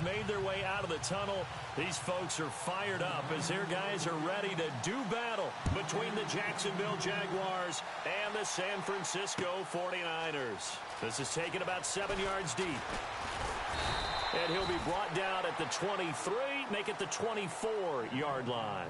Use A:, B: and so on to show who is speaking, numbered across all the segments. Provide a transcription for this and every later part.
A: Made their way out of the tunnel. These folks are fired up as their guys are ready to do battle between the Jacksonville Jaguars and the San Francisco 49ers. This is taken about 7 yards deep. And he'll be brought down at the 23, make it the 24-yard line.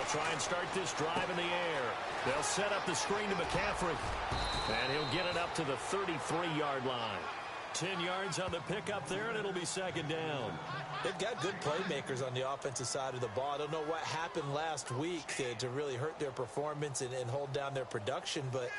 A: Try and start this drive in the air. They'll set up the screen to McCaffrey. And he'll get it up to the 33-yard line. 10 yards on the pickup there, and it'll be second down.
B: They've got good playmakers on the offensive side of the ball. I don't know what happened last week to really hurt their performance and hold down their production, but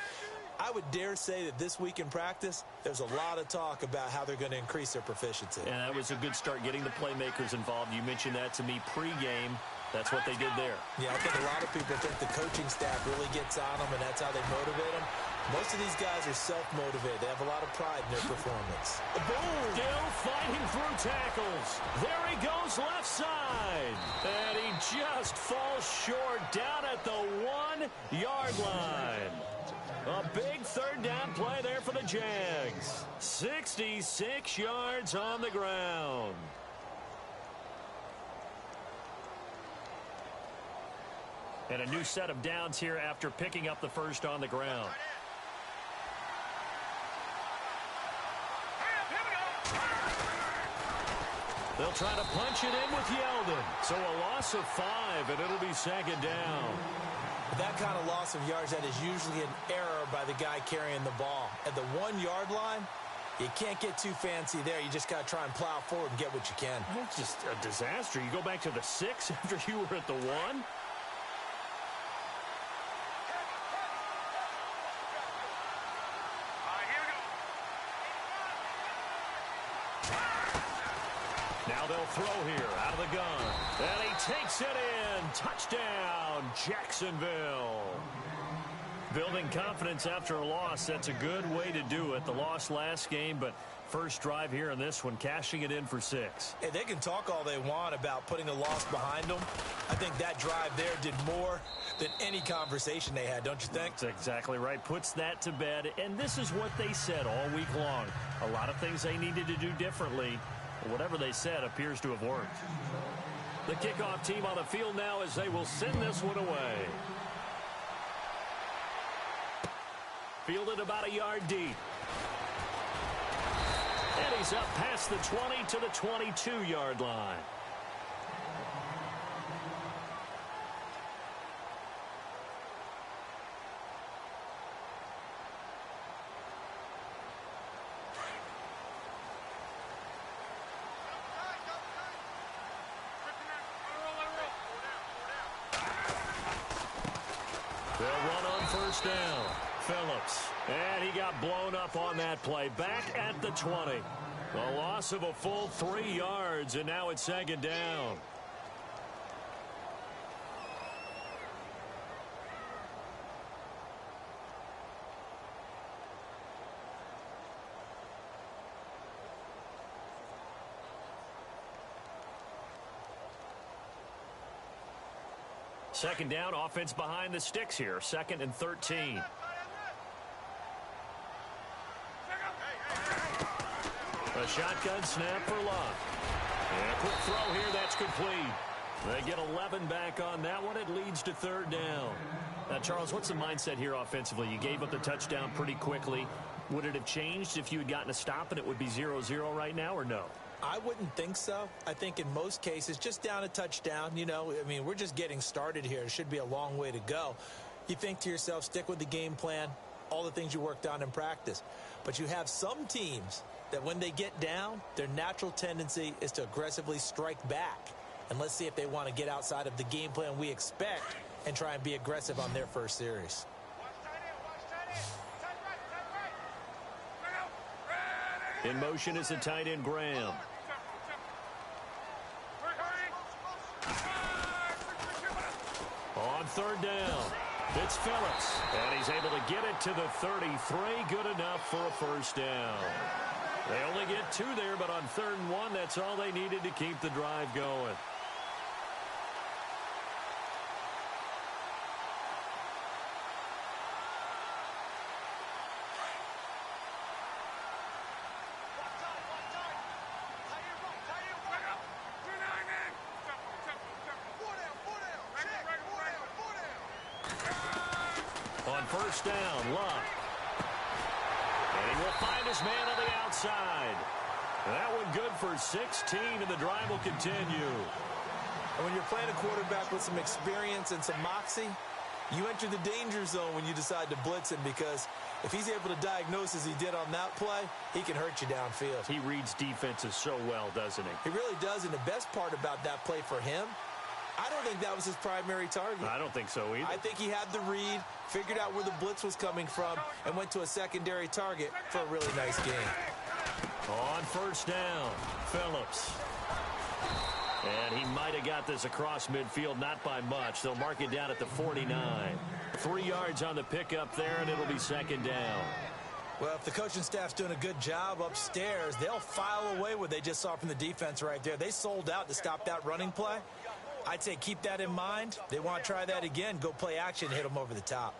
B: I would dare say that this week in practice, there's a lot of talk about how they're going to increase their proficiency.
A: And that was a good start getting the playmakers involved. You mentioned that to me pregame. That's what they did there.
B: Yeah, I think a lot of people think the coaching staff really gets on them, and that's how they motivate them. Most of these guys are self-motivated. They have a lot of pride in their performance.
A: Boom! Still fighting through tackles. There he goes left side. And he just falls short down at the 1-yard line. A big third down play there for the Jags. 66 yards on the ground. And a new set of downs here after picking up the first on the ground. They'll try to punch it in with Yeldon. So a loss of 5, and it'll be second down.
B: That kind of loss of yards, that is usually an error by the guy carrying the ball. At the 1-yard line, you can't get too fancy there. You just got to try and plow forward and get what you can.
A: It's just a disaster. You go back to the 6 after you were at the 1. Now they'll throw here out of the gun. And he takes it in. Touchdown, Jacksonville. Building confidence after a loss, that's a good way to do it. The loss last game, but first drive here in this one, cashing it in for 6.
B: Hey, they can talk all they want about putting a loss behind them. I think that drive there did more than any conversation they had, don't you think?
A: That's exactly right. Puts that to bed. And this is what they said all week long. A lot of things they needed to do differently. Whatever they said appears to have worked. The kickoff team on the field now as they will send this one away. Fielded about a yard deep. And he's up past the 20 to the 22-yard line. They'll run on first down. Phillips. And he got blown up on that play. Back at the 20. A loss of a full 3 yards, and now it's second down. Second down, offense behind the sticks here. 2nd and 13. A shotgun snap for Luck. And a quick throw here, that's complete. They get 11 back on that one. It leads to 3rd down. Now, Charles, what's the mindset here offensively? You gave up the touchdown pretty quickly. Would it have changed if you had gotten a stop and it would be 0-0 right now, or no?
B: I wouldn't think so. I think in most cases, just down a touchdown, you know, I mean, we're just getting started here. It should be a long way to go. You think to yourself, stick with the game plan, all the things you worked on in practice. But you have some teams that when they get down, their natural tendency is to aggressively strike back. And let's see if they want to get outside of the game plan we expect and try and be aggressive on their first series.
A: In motion is the tight end, Graham. On 3rd down. It's Phillips, and he's able to get it to the 33. Good enough for a first down. They only get 2 there, but on 3rd and 1, that's all they needed to keep the drive going. On first down, Luck. And he will find his man on the outside. And that one good for 16, and the drive will continue.
B: And when you're playing a quarterback with some experience and some moxie, you enter the danger zone when you decide to blitz him, because if he's able to diagnose as he did on that play, he can hurt you downfield.
A: He reads defenses so well, doesn't he?
B: He really does, and the best part about that play for him, I don't think that was his primary target.
A: I don't think so either.
B: I think he had the read, figured out where the blitz was coming from, and went to a secondary target for a really nice game.
A: On first down, Phillips. And he might have got this across midfield, not by much. They'll mark it down at the 49. 3 yards on the pickup there, and it'll be 2nd down.
B: Well, if the coaching staff's doing a good job upstairs, they'll file away what they just saw from the defense right there. They sold out to stop that running play. I'd say keep that in mind. They want to try that again. Go play action, hit them over the top.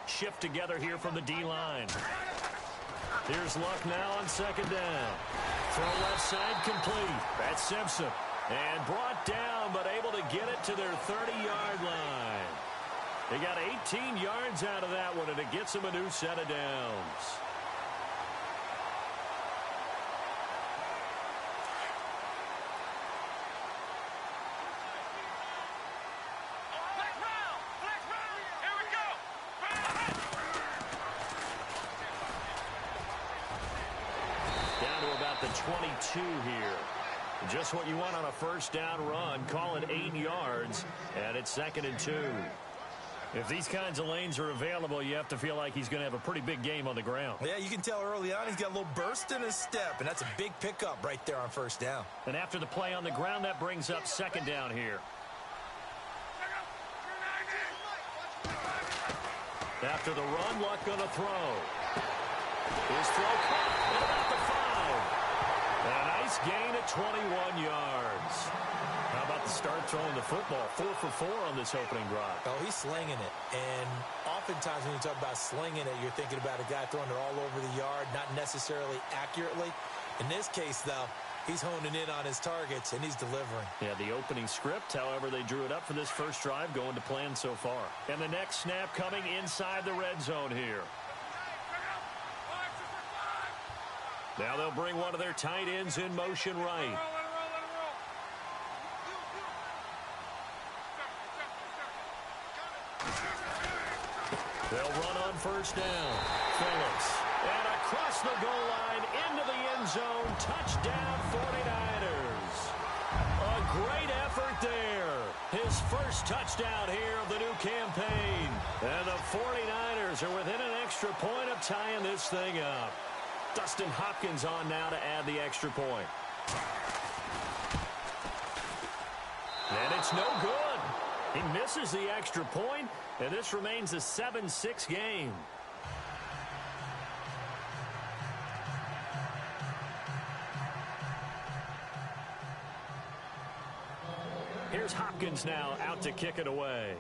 A: Shift together here from the D-line. Here's Luck now on 2nd down. Throw left side complete. That's Simpson. And brought down, but able to get it to their 30-yard line. They got 18 yards out of that one, and it gets them a new set of downs. Down to about the 22 here. Just what you want on a first down run. Call it 8 yards, and it's 2nd and 2. If these kinds of lanes are available, you have to feel like he's going to have a pretty big game on the ground.
B: Yeah, you can tell early on he's got a little burst in his step, and that's a big pickup right there on first down.
A: And after the play on the ground, that brings up 2nd down here. After the run, Luck going to throw. His throw caught at about the 5. A nice gain at 21 yards. How about the start throwing the football? 4 for 4 on this opening drive.
B: Oh, he's slinging it. And oftentimes when you talk about slinging it, you're thinking about a guy throwing it all over the yard, not necessarily accurately. In this case, though, he's honing in on his targets, and he's delivering.
A: Yeah, the opening script, however they drew it up for this first drive, going to plan so far. And the next snap coming inside the red zone here. Now they'll bring one of their tight ends in motion right. They'll run on first down. Phillips. And across the goal line into the end zone. Touchdown 49ers. A great effort there. His first touchdown here of the new campaign. And the 49ers are within an extra point of tying this thing up. Dustin Hopkins on now to add the extra point. And it's no good. He misses the extra point, and this remains a 7-6 game. Here's Hopkins now out to kick it away.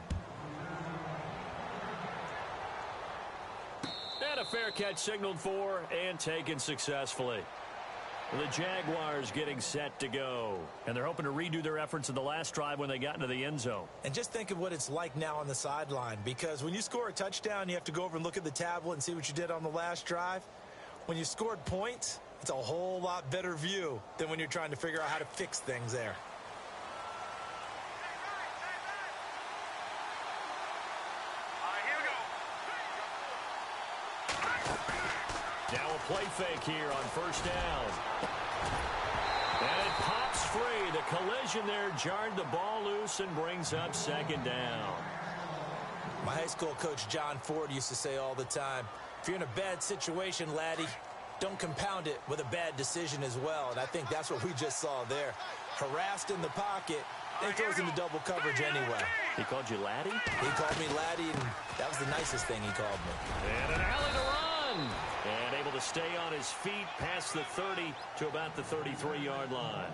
A: And a fair catch signaled for and taken successfully. The Jaguars getting set to go. And they're hoping to redo their efforts in the last drive when they got into the end zone.
B: And just think of what it's like now on the sideline, because when you score a touchdown, you have to go over and look at the tablet and see what you did on the last drive. When you scored points, it's a whole lot better view than when you're trying to figure out how to fix things there.
A: Now a play fake here on first down. And it pops free. The collision there jarred the ball loose and brings up 2nd down.
B: My high school coach, John Ford, used to say all the time, if you're in a bad situation, laddie, don't compound it with a bad decision as well. And I think that's what we just saw there. Harassed in the pocket, then throws into double coverage anyway.
A: He called you Laddie?
B: He called me Laddie, and that was the nicest thing he called me.
A: And an alley to run. And able to stay on his feet past the 30 to about the 33-yard line.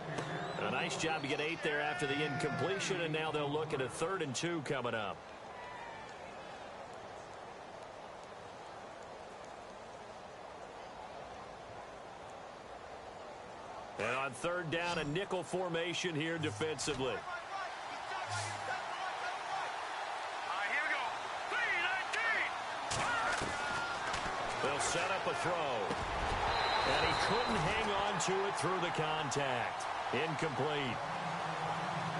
A: A nice job to get 8 there after the incompletion, and now they'll look at a 3rd and 2 coming up. And on 3rd down, a nickel formation here defensively. They'll set up a throw. And he couldn't hang on to it through the contact. Incomplete.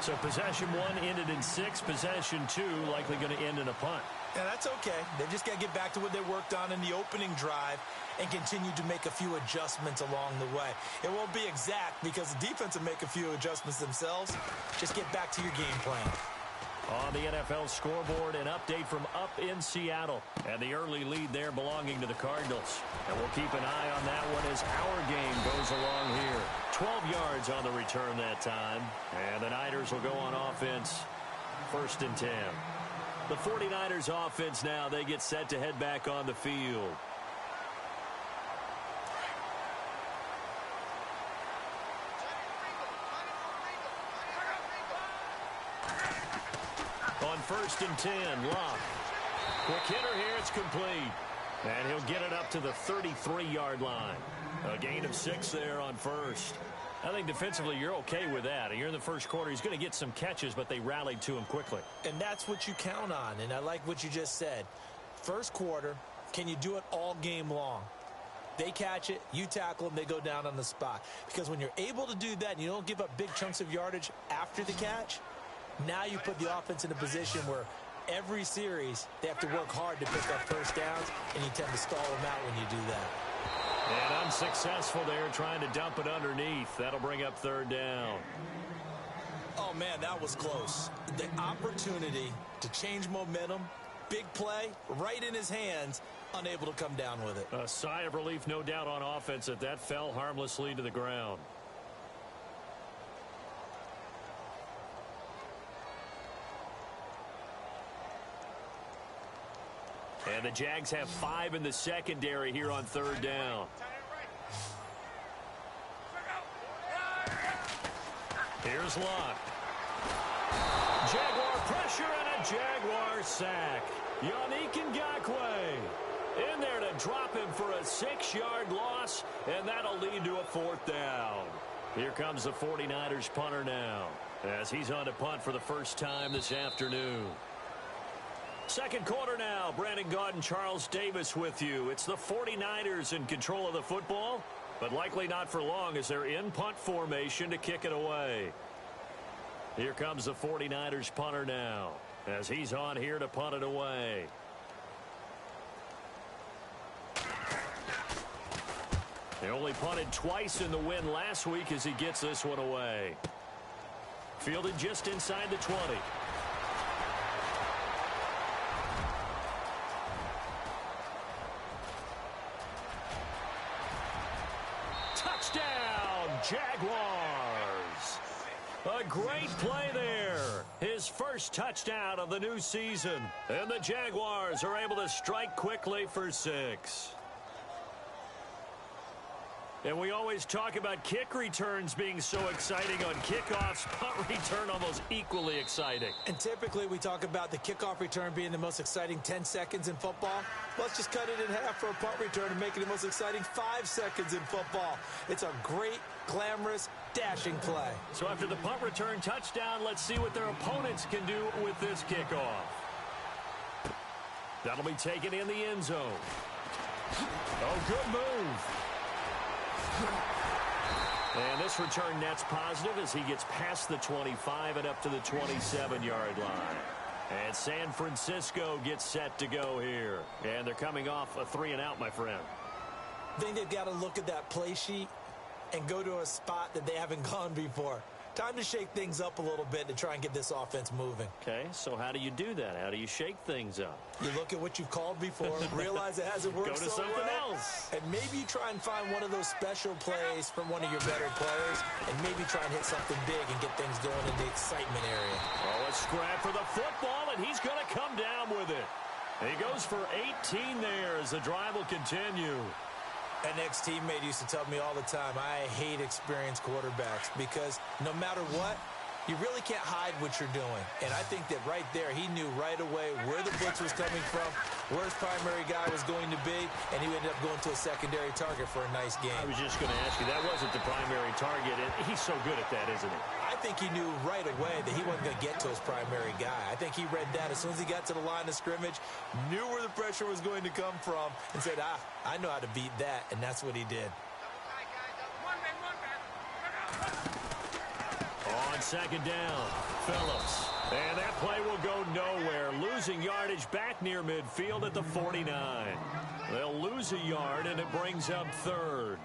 A: So possession 1 ended in 6. Possession 2 likely going to end in a punt.
B: Yeah, that's okay. They just got to get back to what they worked on in the opening drive and continue to make a few adjustments along the way. It won't be exact because the defense will make a few adjustments themselves. Just get back to your game plan.
A: On the NFL scoreboard, an update from up in Seattle. And the early lead there belonging to the Cardinals. And we'll keep an eye on that one as our game goes along here. 12 yards on the return that time. And the Niners will go on offense. 1st and 10. The 49ers offense now, they get set to head back on the field. On 1st and 10, Locke. Quick hitter here, it's complete. And he'll get it up to the 33-yard line. A gain of 6 there on 1st. I think defensively you're okay with that. You're in the first quarter. He's going to get some catches, but they rallied to him quickly.
B: And that's what you count on, and I like what you just said. First quarter, can you do it all game long? They catch it, you tackle them, they go down on the spot. Because when you're able to do that and you don't give up big chunks of yardage after the catch, now you put the offense in a position where every series they have to work hard to pick up first downs, and you tend to stall them out when you do that.
A: And unsuccessful there, trying to dump it underneath. That'll bring up 3rd down.
B: Oh, man, that was close. The opportunity to change momentum, big play, right in his hands, unable to come down with it.
A: A sigh of relief, no doubt, on offense that fell harmlessly to the ground. And the Jags have 5 in the secondary here on 3rd down. Here's Locke. Jaguar pressure and a Jaguar sack. Yannick Ngakoue in there to drop him for a 6-yard loss, and that'll lead to a 4th down. Here comes the 49ers punter now, as he's on to punt for the first time this afternoon. Second quarter now. Brandon Gaudin, Charles Davis with you. It's the 49ers in control of the football, but likely not for long as they're in punt formation to kick it away. Here comes the 49ers punter now, as he's on here to punt it away. They only punted twice in the win last week as he gets this one away. Fielded just inside the 20. Touchdown, Jaguars. A great play there. His first touchdown of the new season. And the Jaguars are able to strike quickly for 6. And we always talk about kick returns being so exciting on kickoffs. Punt return almost equally exciting.
B: And typically we talk about the kickoff return being the most exciting 10 seconds in football. Let's just cut it in half for a punt return and make it the most exciting 5 seconds in football. It's a great, glamorous, dashing play.
A: So after the punt return touchdown, let's see what their opponents can do with this kickoff. That'll be taken in the end zone. Oh, good move. And this return net's positive as he gets past the 25 and up to the 27-yard line. And San Francisco gets set to go here. And they're coming off a 3-and-out, my friend.
B: I think they've got to look at that play sheet and go to a spot that they haven't gone before. Time to shake things up a little bit to try and get this offense moving.
A: Okay, so how do you do that? How do you shake things up?
B: You look at what you've called before, realize it hasn't worked
A: Go to
B: so
A: something
B: well,
A: else.
B: and maybe you try and find one of those special plays from one of your better players, and maybe try and hit something big and get things going in the excitement area.
A: Oh, a scrap for the football, and he's going to come down with it. He goes for 18 there as the drive will continue.
B: An ex-teammate used to tell me all the time, I hate experienced quarterbacks because no matter what, you really can't hide what you're doing. And I think that right there, he knew right away where the blitz was coming from, where his primary guy was going to be, and he ended up going to a secondary target for a nice game.
A: I was just going to ask you, that wasn't the primary target, and he's so good at that, isn't he?
B: I think he knew right away that he wasn't going to get to his primary guy. I think he read that as soon as he got to the line of scrimmage, knew where the pressure was going to come from, and said, I know how to beat that, and that's what he did.
A: On second down, Phillips. And that play will go nowhere. Losing yardage back near midfield at the 49. They'll lose a yard, and it brings up third.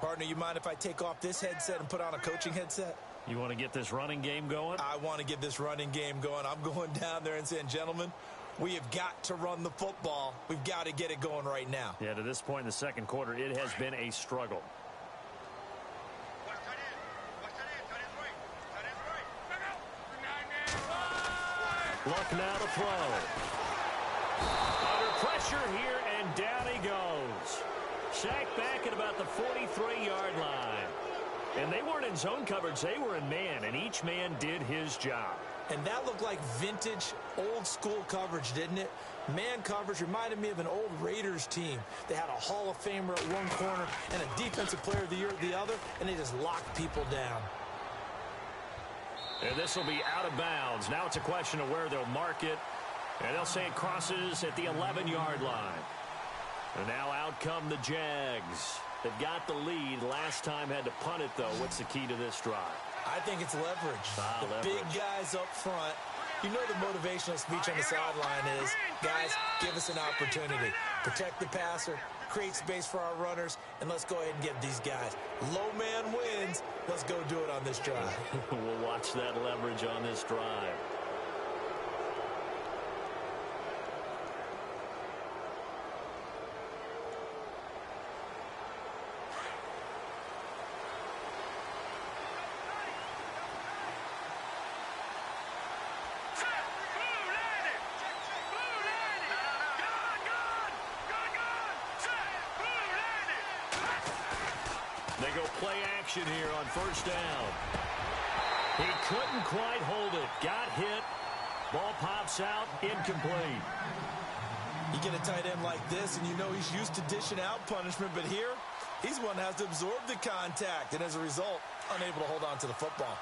B: Partner, you mind if I take off this headset and put on a coaching headset?
A: You want to get this running game going?
B: I want to get this running game going. I'm going down there and saying, gentlemen, we have got to run the football. We've got to get it going right now.
A: Yeah, to this point in the second quarter, it has been a struggle. Luck now to throw. Under pressure here, and down he goes. Sacked back at about the 43-yard line. And they weren't in zone coverage. They were in man, and each man did his job.
B: And that looked like vintage, old-school coverage, didn't it? Man coverage reminded me of an old Raiders team. They had a Hall of Famer at one corner and a Defensive Player of the Year at the other, and they just locked people down.
A: And this will be out of bounds. Now it's a question of where they'll mark it. And they'll say it crosses at the 11-yard line. And now out come the Jags. They've got the lead. Last time had to punt it, though. What's the key to this drive?
B: I think it's leverage. The
A: leverage.
B: Big guys up front. You know the motivational speech on the sideline is, guys, give us an opportunity. Protect the passer, create space for our runners, and let's go ahead and get these guys. Low man wins. Let's go do it on this drive.
A: We'll watch that leverage on this drive. They go play action here on first down. He couldn't quite hold it. Got hit. Ball pops out. Incomplete.
B: You get a tight end like this, and you know he's used to dishing out punishment, but here, he's one that has to absorb the contact, and as a result, unable to hold on to the football.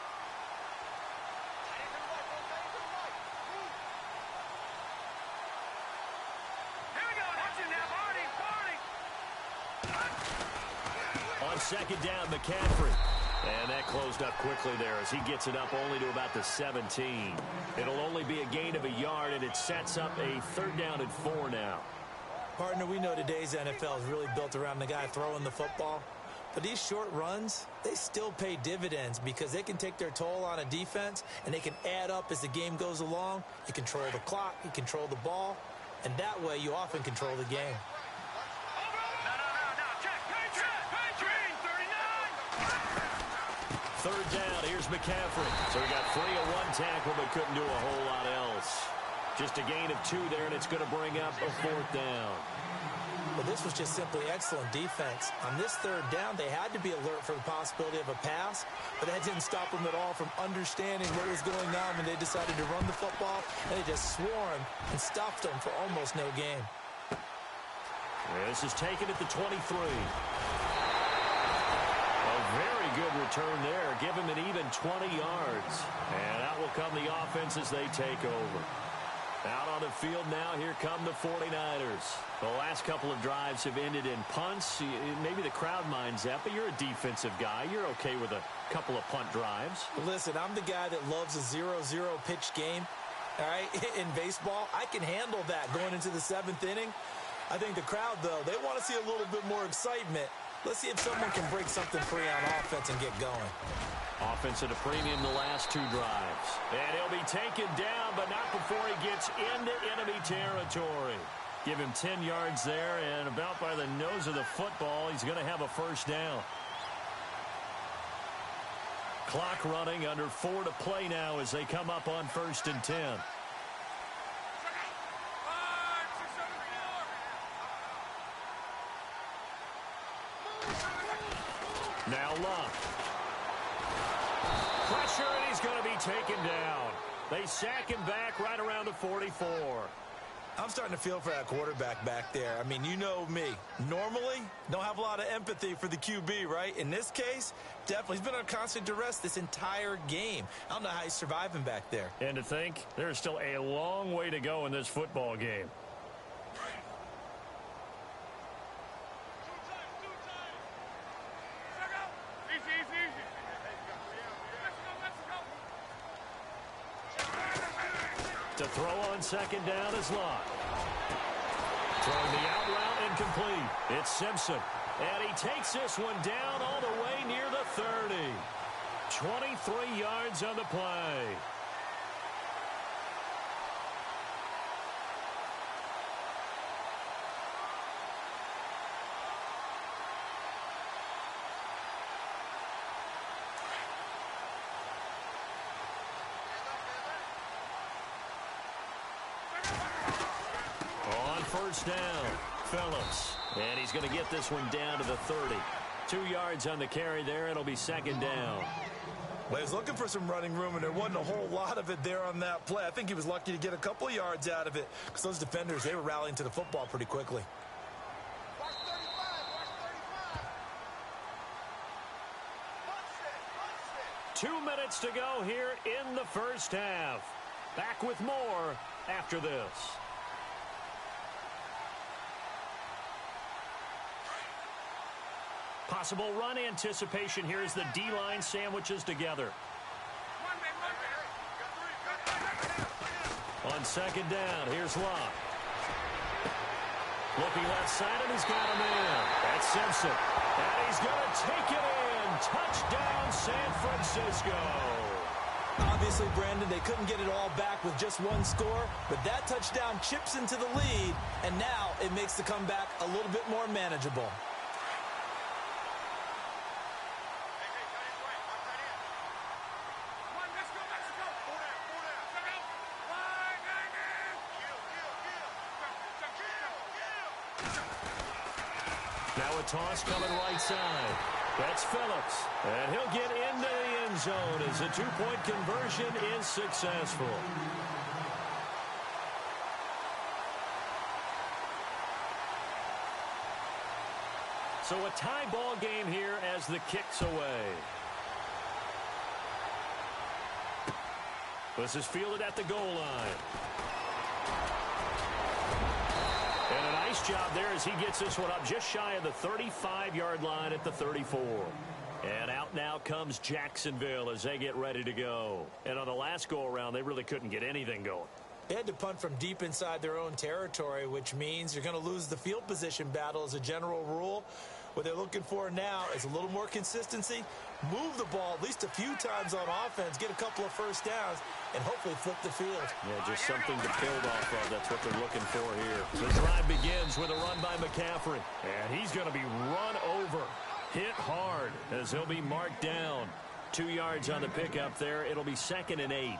A: On second down, McCaffrey. And that closed up quickly there as he gets it up only to about the 17. It'll only be a gain of a yard, and it sets up a third down and 4 now.
B: Partner, we know today's NFL is really built around the guy throwing the football. But these short runs, they still pay dividends because they can take their toll on a defense, and they can add up as the game goes along. You control the clock, you control the ball, and that way you often control the game.
A: Third down, here's McCaffrey. So he got 3 on one tackle, but couldn't do a whole lot else. Just a gain of 2 there, and it's going to bring up a 4th down.
B: Well, this was just simply excellent defense. On this third down, they had to be alert for the possibility of a pass, but that didn't stop them at all from understanding what was going on when they decided to run the football, and they just swarmed and stuffed them for almost no gain.
A: This is taken at the 23. Very good return there. Give him an even 20 yards. And out will come the offense as they take over. Out on the field now, here come the 49ers. The last couple of drives have ended in punts. Maybe the crowd minds that, but you're a defensive guy. You're okay with a couple of punt drives.
B: Listen, I'm the guy that loves a 0-0 pitch game. All right, in baseball, I can handle that going into the 7th inning. I think the crowd, though, they want to see a little bit more excitement. Let's see if someone can break something free on offense and get going.
A: Offense at a premium the last 2 drives. And he'll be taken down, but not before he gets into enemy territory. Give him 10 yards there, and about by the nose of the football, he's going to have a first down. Clock running, under 4 to play now as they come up on 1st and 10. Now Luck. Pressure, and he's going to be taken down. They sack him back right around the 44.
B: I'm starting to feel for that quarterback back there. I mean, you know me. Normally, don't have a lot of empathy for the QB, right? In this case, definitely. He's been on constant duress this entire game. I don't know how he's surviving back there.
A: And to think, there's still a long way to go in this football game. To throw on 2nd down is Lott. Throwing the out route incomplete. It's Simpson. And he takes this one down all the way near the 30. 23 yards on the play. First down, Phillips. And he's going to get this one down to the 30. 2 yards on the carry there. It'll be 2nd down.
B: Well, he was looking for some running room, and there wasn't a whole lot of it there on that play. I think he was lucky to get a couple of yards out of it because those defenders, they were rallying to the football pretty quickly.
A: 2 minutes to go here in the first half. Back with more after this. Possible run anticipation here as the D-line sandwiches together. On 2nd down, here's Lott. Looking left side, and he's got him in. That's Simpson. And he's going to take it in. Touchdown, San Francisco.
B: Obviously, Brandon, they couldn't get it all back with just one score, but that touchdown chips into the lead, and now it makes the comeback a little bit more manageable.
A: Now a toss coming right side. That's Phillips. And he'll get into the end zone as a 2-point conversion is successful. So a tie ball game here as the kick's away. This is fielded at the goal line. And a nice job there as he gets this one up just shy of the 35-yard line at the 34. And out now comes Jacksonville as they get ready to go. And on the last go-around, they really couldn't get anything going.
B: They had to punt from deep inside their own territory, which means you're going to lose the field position battle as a general rule. What they're looking for now is a little more consistency, move the ball at least a few times on offense, get a couple of first downs, and hopefully flip the field.
A: Yeah, just something to build off of. That's what they're looking for here. The drive begins with a run by McCaffrey. And he's going to be run over, hit hard as he'll be marked down. 2 yards on the pickup there. It'll be 2nd and 8.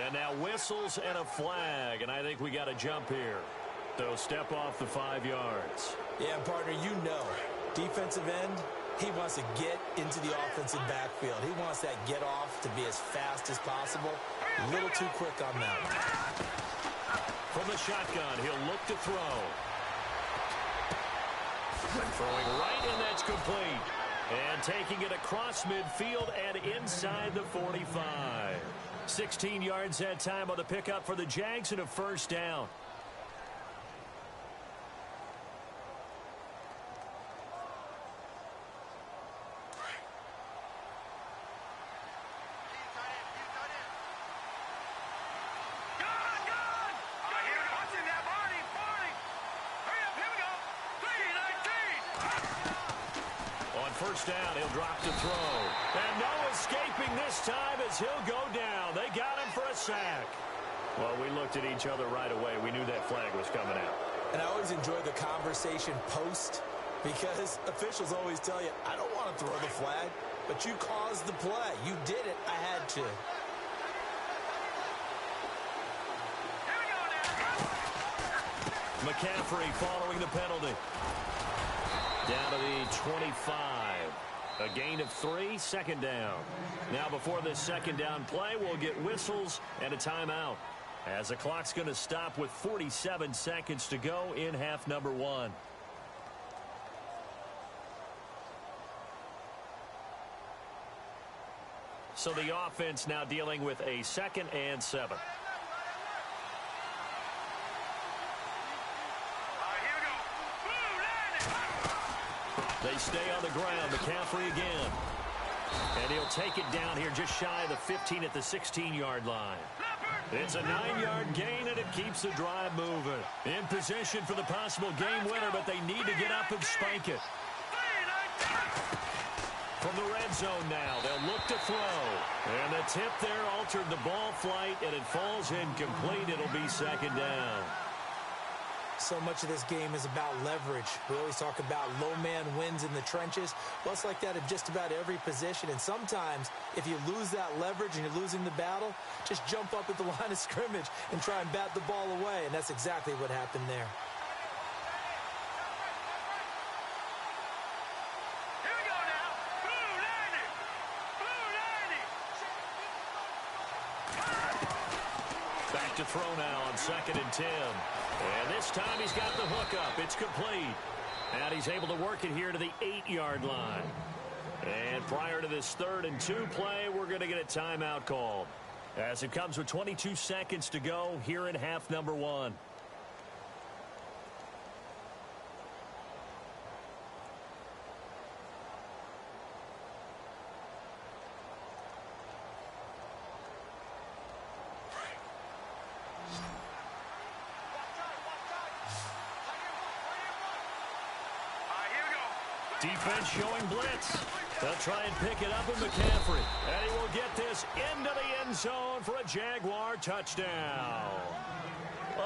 A: And now whistles and a flag, and I think we got a jump here. So step off the 5 yards.
B: Yeah, partner, you know, defensive end, he wants to get into the offensive backfield. He wants that get off to be as fast as possible. A little too quick on that one.
A: From the shotgun, he'll look to throw. And throwing right, and that's complete. And taking it across midfield and inside the 45. 16 yards that time on the pickup for the Jags and a first down.
C: First down, he'll drop to throw.
A: And no escaping this time as he'll go down. They got him for a sack.
C: Well, we looked at each other right away. We knew that flag was coming out.
B: And I always enjoy the conversation post because officials always tell you, I don't want to throw the flag, but you caused the play. You did it. I had to.
A: McCaffrey following the penalty. Down to the 25. A gain of 3, second down. Now before this second down play, we'll get whistles and a timeout, as the clock's going to stop with 47 seconds to go in half number 1. So the offense now dealing with a 2nd and 7. They stay on the ground. McCaffrey again. And he'll take it down here just shy of the 15 at the 16-yard line. It's a 9-yard gain, and it keeps the drive moving. In position for the possible game winner, but they need to get up and spike it. From the red zone now, they'll look to throw. And the tip there altered the ball flight, and it falls incomplete. It'll be second down.
B: So much of this game is about leverage. We always talk about low man wins in the trenches. Well, it's like that in just about every position. And sometimes, if you lose that leverage and you're losing the battle, just jump up at the line of scrimmage and try and bat the ball away. And that's exactly what happened there.
D: Here we go now. Blue 90.
A: Back to throw now on 2nd and 10. And this time he's got the hook up. It's complete. And he's able to work it here to the 8-yard line. And prior to this 3rd and 2 play, we're going to get a timeout called, as it comes with 22 seconds to go here in half number 1. Defense showing blitz. They'll try and pick it up with McCaffrey. And he will get this into the end zone for a Jaguar touchdown.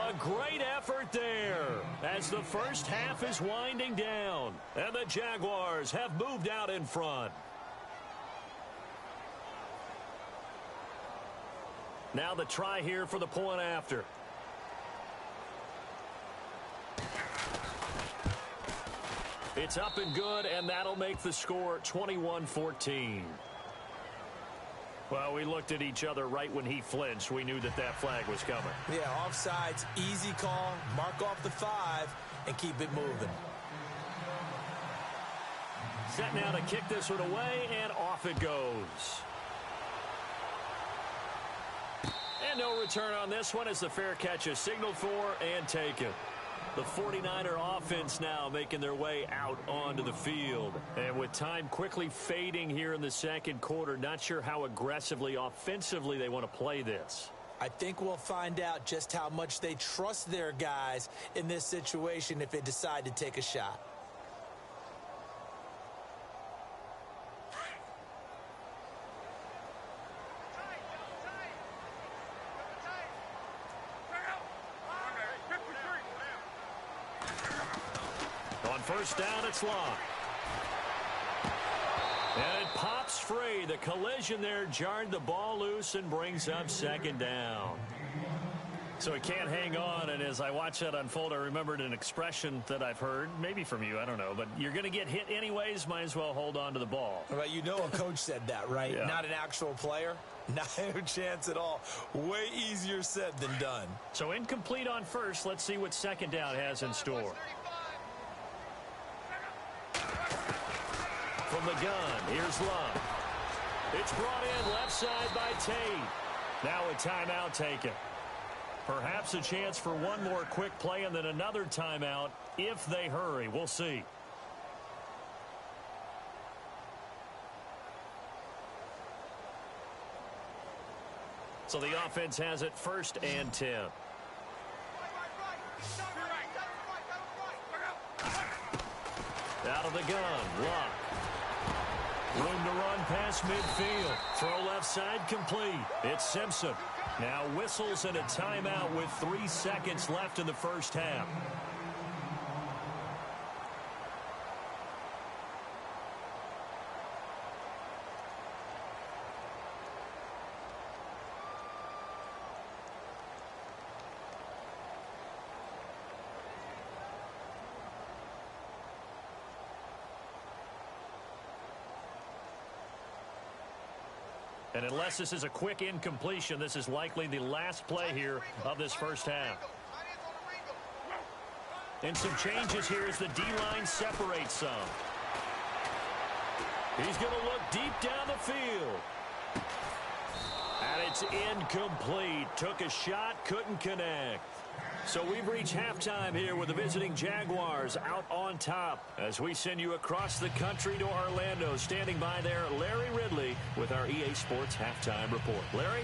A: A great effort there as the first half is winding down. And the Jaguars have moved out in front. Now the try here for the point after. It's up and good, and that'll make the score 21-14. Well, we looked at each other right when he flinched. We knew that that flag was coming.
B: Yeah, offsides, easy call, mark off the 5, and keep it moving.
A: Set now to kick this one away, and off it goes. And no return on this one as the fair catch is signaled for and taken. The 49er offense now making their way out onto the field. And with time quickly fading here in the second quarter, not sure how aggressively, offensively they want to play this.
B: I think we'll find out just how much they trust their guys in this situation if they decide to take a shot.
A: First down, it's locked. And it pops free. The collision there jarred the ball loose and brings up second down. So it can't hang on, and as I watch that unfold, I remembered an expression that I've heard, maybe from you, I don't know, but you're going to get hit anyways, might as well hold on to the ball.
B: Right, you know a coach said that, right?
A: Yeah.
B: Not an actual player. Not a chance at all. Way easier said than done.
A: So incomplete on first. Let's see what second down has in store. From the gun, here's Love. It's brought in left side by Tate. Now a timeout taken. Perhaps a chance for one more quick play and then another timeout if they hurry. We'll see. So the offense has it 1st and 10. Out of the gun, Luck. Room to run past midfield. Throw left side complete. It's Simpson. Now whistles and a timeout with 3 seconds left in the first half. And unless this is a quick incompletion, this is likely the last play here of this first half. And some changes here as the D-line separates some. He's going to look deep down the field. And it's incomplete. Took a shot, couldn't connect. So we've reached halftime here with the visiting Jaguars out on top as we send you across the country to Orlando. Standing by there, Larry Ridley with our EA Sports Halftime Report. Larry?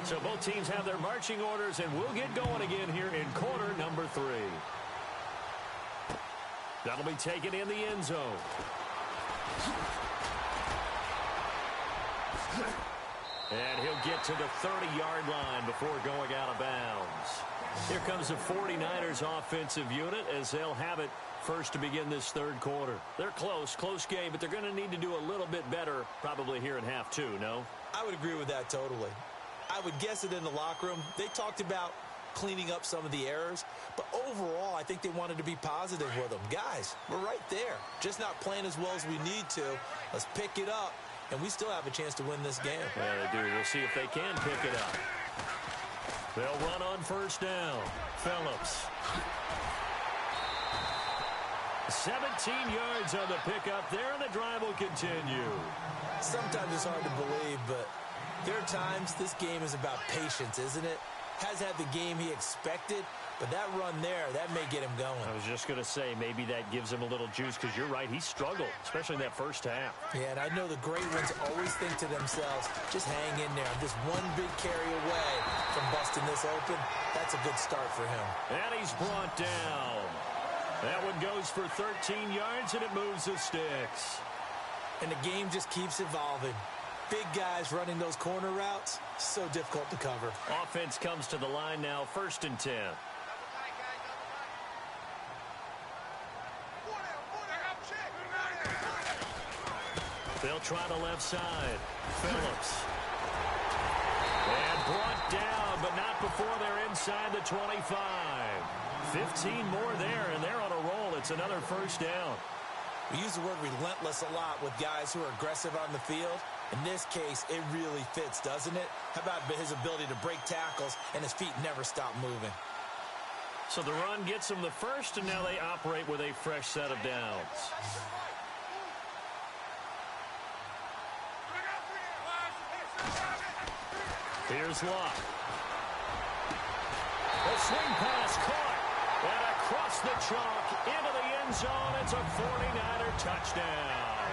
A: So both teams have their marching orders, and we'll get going again here in quarter number 3. That'll be taken in the end zone. And he'll get to the 30-yard line before going out of bounds. Here comes the 49ers offensive unit as they'll have it first to begin this third quarter. They're close game, but they're going to need to do a little bit better probably here in half 2, no?
B: I would agree with that totally. I would guess it in the locker room. They talked about cleaning up some of the errors, but overall, I think they wanted to be positive with them. Guys, we're right there. Just not playing as well as we need to. Let's pick it up, and we still have a chance to win this game.
A: Yeah, they do. We'll see if they can pick it up. They'll run on first down. Phillips. 17 yards on the pickup there, and the drive will continue.
B: Sometimes it's hard to believe, but there are times this game is about patience, isn't it? Has had the game he expected, but that run there, that may get him going.
A: I was just going to say, maybe that gives him a little juice, because you're right, he struggled, especially in that first half.
B: Yeah, and I know the great ones always think to themselves, just hang in there. I'm just one big carry away from busting this open. That's a good start for him.
A: And he's brought down. That one goes for 13 yards, and it moves the sticks.
B: And the game just keeps evolving. Big guys running those corner routes, so difficult to cover.
A: Offense comes to the line now, 1st and 10. They'll try the left side. Phillips. And brought down, but not before they're inside the 25. 15 more there, and they're on a roll. It's another first down.
B: We use the word relentless a lot with guys who are aggressive on the field. In this case, it really fits, doesn't it? How about his ability to break tackles and his feet never stop moving?
A: So the run gets them the first, and now they operate with a fresh set of downs. Here's Locke. A swing pass caught. And across the chalk into the end zone. It's a 49er touchdown.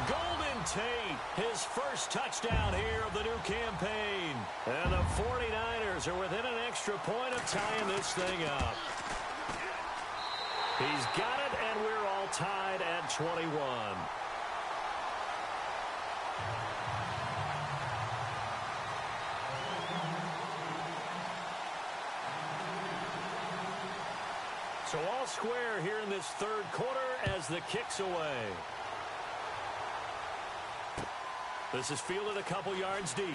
A: Golden Tate, his first touchdown here of the new campaign. And the 49ers are within an extra point of tying this thing up. He's got it, and we're all tied at 21. So all square here in this third quarter as the kick's away. This is fielded a couple yards deep.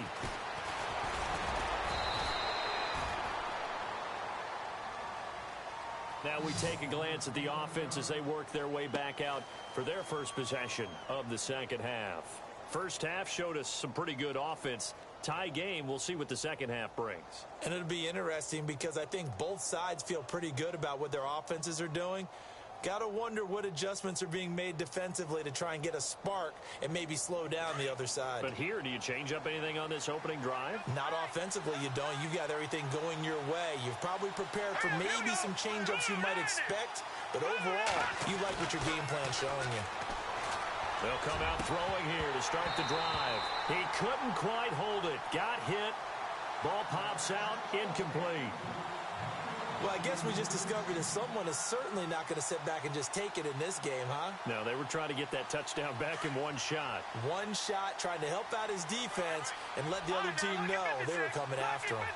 A: Now we take a glance at the offense as they work their way back out for their first possession of the second half. First half showed us some pretty good offense. Tie game, we'll see what the second half brings.
B: And it'll be interesting because I think both sides feel pretty good about what their offenses are doing. Got to wonder what adjustments are being made defensively to try and get a spark and maybe slow down the other side.
A: But here, do you change up anything on this opening drive?
B: Not offensively, you don't. You've got everything going your way. You've probably prepared for maybe some change-ups you might expect, but overall, you like what your game plan's showing you.
A: They'll come out throwing here to start the drive. He couldn't quite hold it. Got hit. Ball pops out, incomplete.
B: Well, I guess we just discovered that someone is certainly not going to sit back and just take it in this game, huh?
A: No, they were trying to get that touchdown back in one shot.
B: One shot, trying to help out his defense and let the other team know they were coming after him.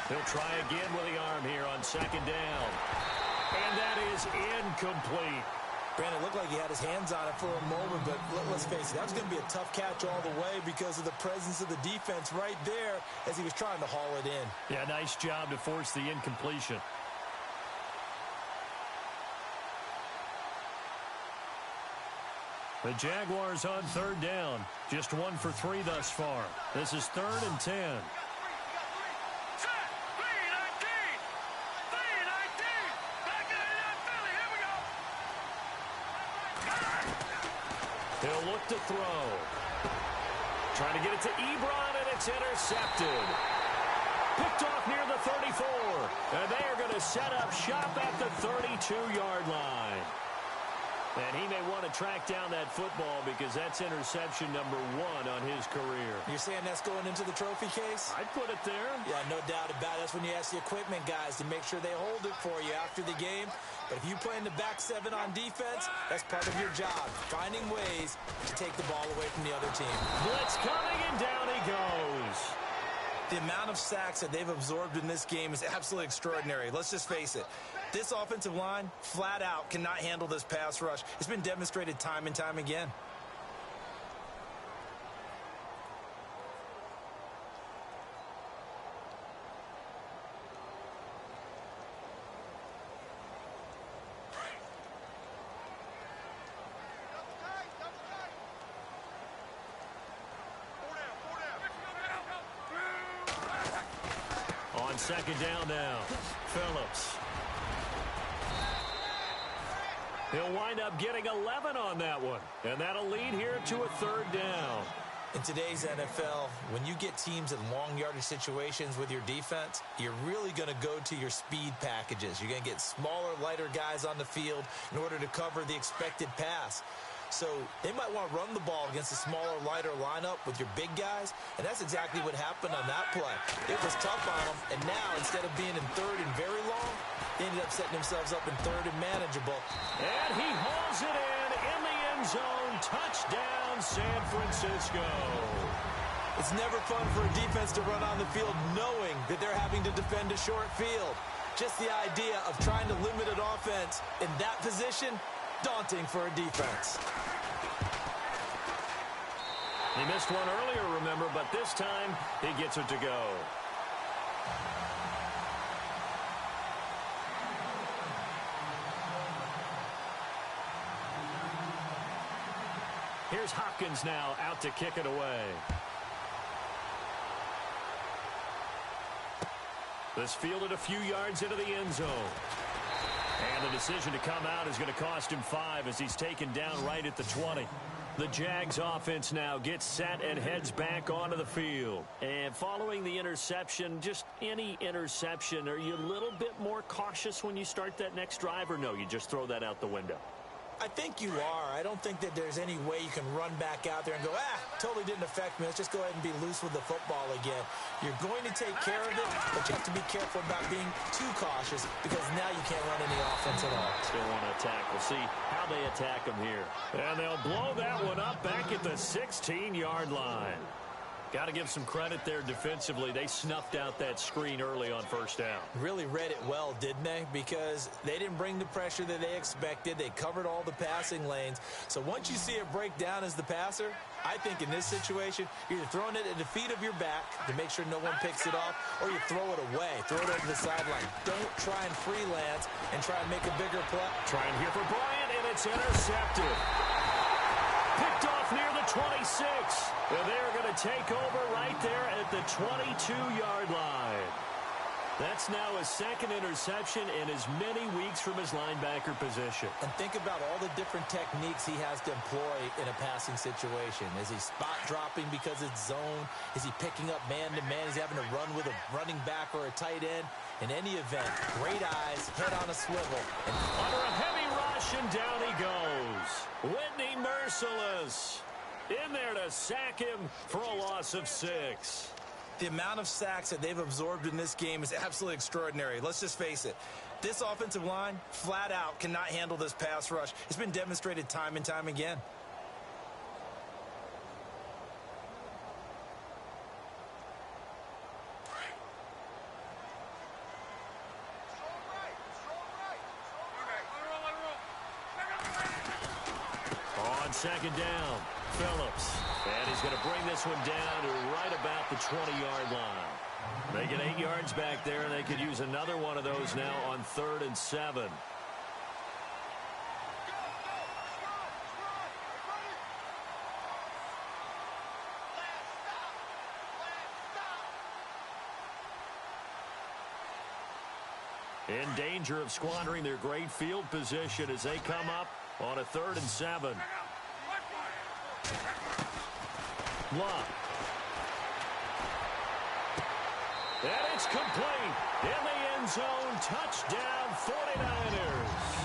A: He'll try again with the arm here on second down. And that is incomplete.
B: Brandon, it looked like he had his hands on it for a moment, but let's face it, that was going to be a tough catch all the way because of the presence of the defense right there as he was trying to haul it in.
A: Yeah, nice job to force the incompletion. The Jaguars on third down. Just 1 for 3 thus far. This is 3rd and 10. He'll look to throw. Trying to get it to Ebron, and it's intercepted. Picked off near the 34. And they are going to set up shop at the 32-yard line. And he may want to track down that football because that's interception number 1 on his career.
B: You're saying that's going into the trophy case?
A: I'd put it there.
B: Yeah, no doubt about it. That's when you ask the equipment guys to make sure they hold it for you after the game. But if you play in the back 7 on defense, that's part of your job, finding ways to take the ball away from the other team.
A: Blitz coming, and down he goes.
B: The amount of sacks that they've absorbed in this game is absolutely extraordinary. Let's just face it. This offensive line, flat out, cannot handle this pass rush. It's been demonstrated time and time again.
A: On second down now, Phillips. He'll wind up getting 11 on that one. And that'll lead here to a 3rd down.
B: In today's NFL, when you get teams in long yardage situations with your defense, you're really going to go to your speed packages. You're going to get smaller, lighter guys on the field in order to cover the expected pass. So they might want to run the ball against a smaller, lighter lineup with your big guys, and that's exactly what happened on that play. It was tough on them, and now instead of being in 3rd and very long, they ended up setting themselves up in 3rd and manageable.
A: And he hauls it in the end zone. Touchdown, San Francisco.
B: It's never fun for a defense to run on the field knowing that they're having to defend a short field. Just the idea of trying to limit an offense in that position, daunting for a defense.
A: He missed one earlier, remember, but this time he gets it to go. Here's Hopkins now out to kick it away. This fielded a few yards into the end zone. And the decision to come out is going to cost him 5 as he's taken down right at the 20. The Jags offense now gets set and heads back onto the field. And following the interception, just any interception, are you a little bit more cautious when you start that next drive, or no, you just throw that out the window?
B: I think you are. I don't think that there's any way you can run back out there and go, totally didn't affect me. Let's just go ahead and be loose with the football again. You're going to take care of it, but you have to be careful about being too cautious because now you can't run any offense at all.
A: Still want to attack. We'll see how they attack them here. And they'll blow that one up back at the 16-yard line. Got to give some credit there defensively. They snuffed out that screen early on first down.
B: Really read it well, didn't they? Because they didn't bring the pressure that they expected. They covered all the passing lanes. So once you see it break down as the passer, I think in this situation, you're either throwing it at the feet of your back to make sure no one picks it off, or you throw it away. Throw it over the sideline. Don't try and freelance and try and make a bigger play.
A: Trying here for Bryant, and it's intercepted. Picked off near the 26. And they're going to take over right there at the 22-yard line. That's now his second interception in as many weeks from his linebacker position.
B: And think about all the different techniques he has to employ in a passing situation. Is he spot dropping because it's zone? Is he picking up man-to-man? Is he having to run with a running back or a tight end? In any event, great eyes, head on a swivel. And
A: under a heavy rush, and down he goes. Whitney Mercilus in there to sack him for a loss of 6.
D: The amount of sacks that they've absorbed in this game is absolutely extraordinary. Let's just face it. This offensive line, flat out, cannot handle this pass rush. It's been demonstrated time and time again.
A: On second down, Phillips. And he's going to bring this one down to right about the 20-yard line. They get 8 yards back there, and they could use another one of those now on 3rd and 7. In danger of squandering their great field position as they come up on a 3rd and 7. Love. And it's complete. In the end zone. Touchdown 49ers.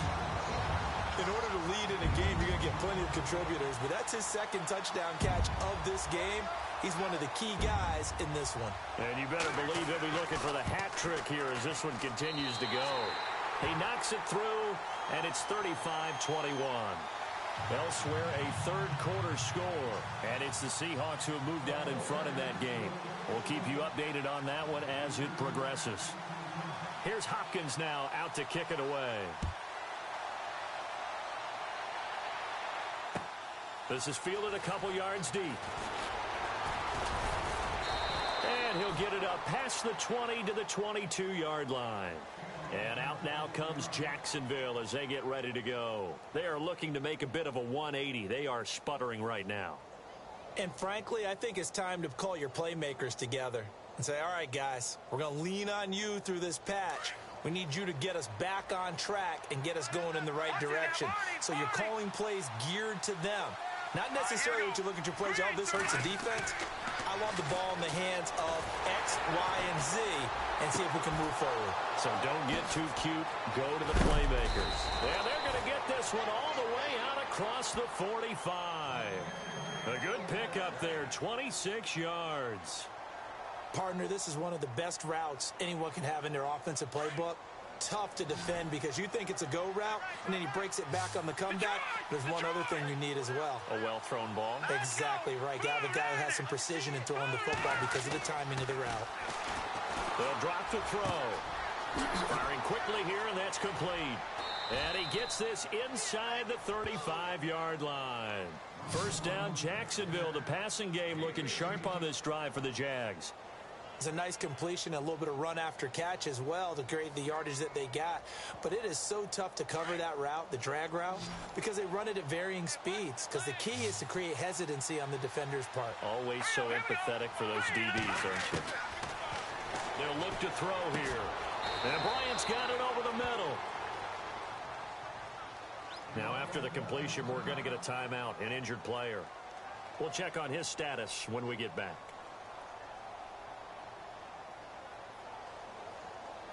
B: in order to lead in a game, you're going to get plenty of contributors, but that's his second touchdown catch of this game. He's one of the key guys in this one.
A: And you better believe he'll be looking for the hat trick here as this one continues to go. He knocks it through, and it's 35-21. Elsewhere, a third-quarter score, and it's the Seahawks who have moved out in front in that game. We'll keep you updated on that one as it progresses. Here's Hopkins now out to kick it away. This is fielded a couple yards deep. And he'll get it up past the 20 to the 22-yard line. And out now comes Jacksonville as they get ready to go. They are looking to make a bit of a 180. They are sputtering right now.
B: And frankly, I think it's time to call your playmakers together and say, all right, guys, we're going to lean on you through this patch. We need you to get us back on track and get us going in the right direction. So you're calling plays geared to them. Not necessarily what you look at your plays, oh, this hurts the defense. I want the ball in the hands of X, Y, and Z and see if we can move forward.
A: So don't get too cute. Go to the playmakers. And they're going to get this one all the way out across the 45. A good pickup there, 26 yards.
B: Partner, this is one of the best routes anyone can have in their offensive playbook. Tough to defend because you think it's a go route, and then he breaks it back on the comeback. There's one other thing you need as well.
A: A well-thrown ball.
B: Exactly right. You have a guy who has some precision in throwing the football because of the timing of the route.
A: They'll drop the throw. Firing quickly here, and that's complete. And he gets this inside the 35-yard line. First down, Jacksonville. The passing game looking sharp on this drive for the Jags.
B: It's a nice completion, a little bit of run after catch as well to create the yardage that they got. But it is so tough to cover that route, the drag route, because they run it at varying speeds. Because the key is to create hesitancy on the defender's part.
A: Always so empathetic for those DBs, aren't you? They'll look to throw here. And Bryant's got it over the middle. Now after the completion, we're going to get a timeout, an injured player. We'll check on his status when we get back.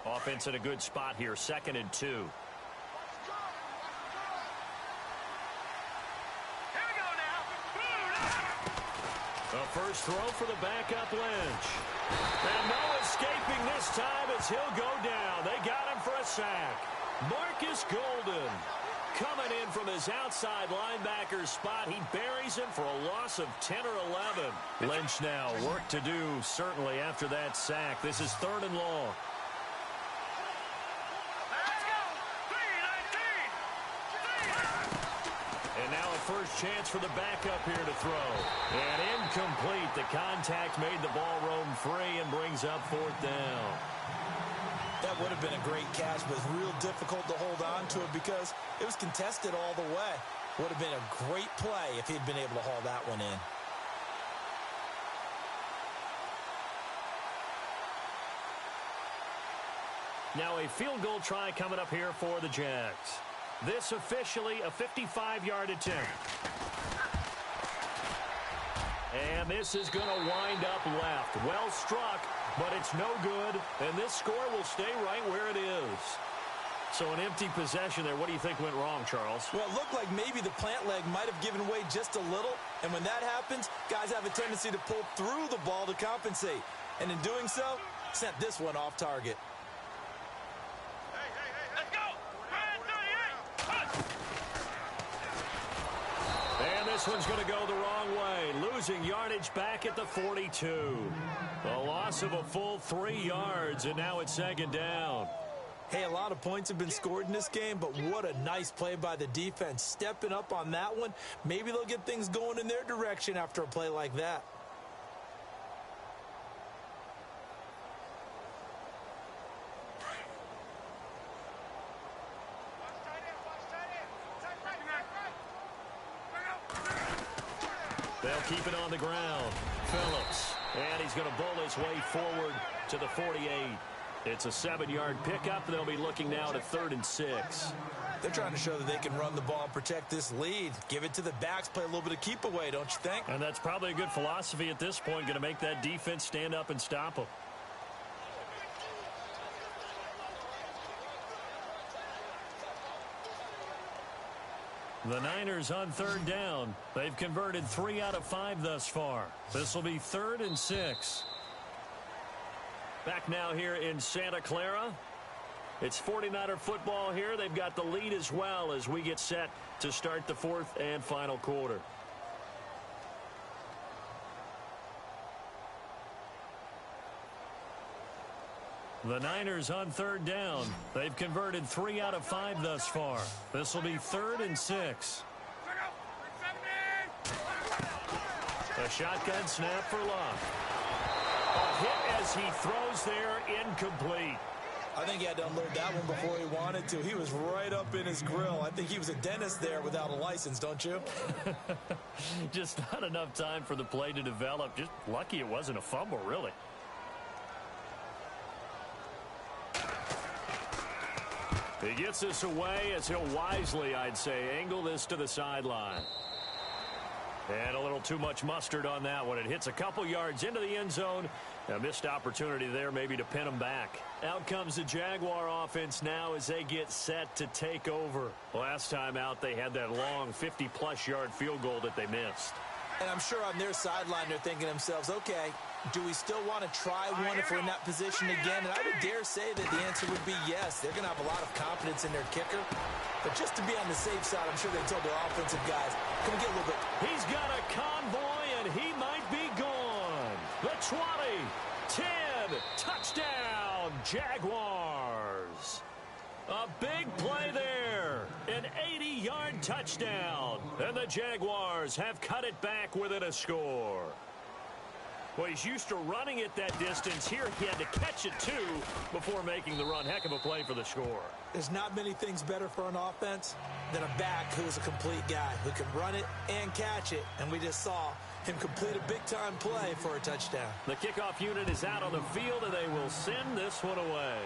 A: Offense in a good spot here, 2nd and 2.
E: Here we go now.
A: A first throw for the backup Lynch. And no escaping this time as he'll go down. They got him for a sack. Marcus Golden. Coming in from his outside linebacker spot, he buries him for a loss of 10 or 11. Lynch now, work to do, certainly, after that sack. This is 3rd and long. And now a first chance for the backup here to throw. And incomplete. The contact made the ball roam free and brings up 4th down.
B: That would have been a great catch, but it's real difficult to hold on to it because it was contested all the way. Would have been a great play if he'd been able to haul that one in.
A: Now a field goal try coming up here for the Jags. This officially a 55-yard attempt. And this is going to wind up left. Well struck, but it's no good. And this score will stay right where it is. So an empty possession there. What do you think went wrong, Charles?
B: Well, it looked like maybe the plant leg might have given way just a little. And when that happens, guys have a tendency to pull through the ball to compensate. And in doing so, sent this one off target.
A: This one's going to go the wrong way, losing yardage back at the 42. A loss of a full 3 yards, and now it's 2nd down.
B: Hey, a lot of points have been scored in this game, but what a nice play by the defense. Stepping up on that one, maybe they'll get things going in their direction after a play like that.
A: They'll keep it on the ground. Phillips. And he's going to bowl his way forward to the 48. It's a 7-yard pickup. They'll be looking now to 3rd and 6.
B: They're trying to show that they can run the ball and protect this lead. Give it to the backs, play a little bit of keep away, don't you think?
A: And that's probably a good philosophy at this point, going to make that defense stand up and stop them. The Niners on 3rd down. They've converted 3 out of 5 thus far. This will be 3rd and 6. Back now here in Santa Clara. It's 49er football here. They've got the lead as well as we get set to start the 4th and final quarter. The Niners on 3rd down. They've converted 3 out of 5 thus far. This will be 3rd and 6. A shotgun snap for Luck. A hit as he throws there, incomplete.
B: I think he had to unload that one before he wanted to. He was right up in his grill. I think he was a dentist there without a license, don't you?
A: Just not enough time for the play to develop. Just lucky it wasn't a fumble, really. He gets this away as he'll wisely, I'd say, angle this to the sideline. And a little too much mustard on that one. It hits a couple yards into the end zone. A missed opportunity there maybe to pin him back. Out comes the Jaguar offense now as they get set to take over. Last time out, they had that long 50-plus yard field goal that they missed.
B: And I'm sure on their sideline they're thinking to themselves, okay, do we still want to try one if we're in that position again? And I would dare say that the answer would be yes. They're going to have a lot of confidence in their kicker. But just to be on the safe side, I'm sure they told their offensive guys, come get a little bit.
A: He's got a convoy, and he might be gone. The 20, 10, touchdown, Jaguars. A big play there. An 80-yard touchdown. And the Jaguars have cut it back within a score. Well, he's used to running it that distance. Here he had to catch it, too, before making the run. Heck of a play for the score.
B: There's not many things better for an offense than a back who's a complete guy who can run it and catch it. And we just saw him complete a big-time play for a touchdown.
A: The kickoff unit is out on the field, and they will send this one away.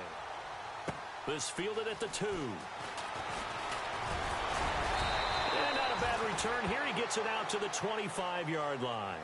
A: This fielded at the 2. And not a bad return. Here he gets it out to the 25-yard line.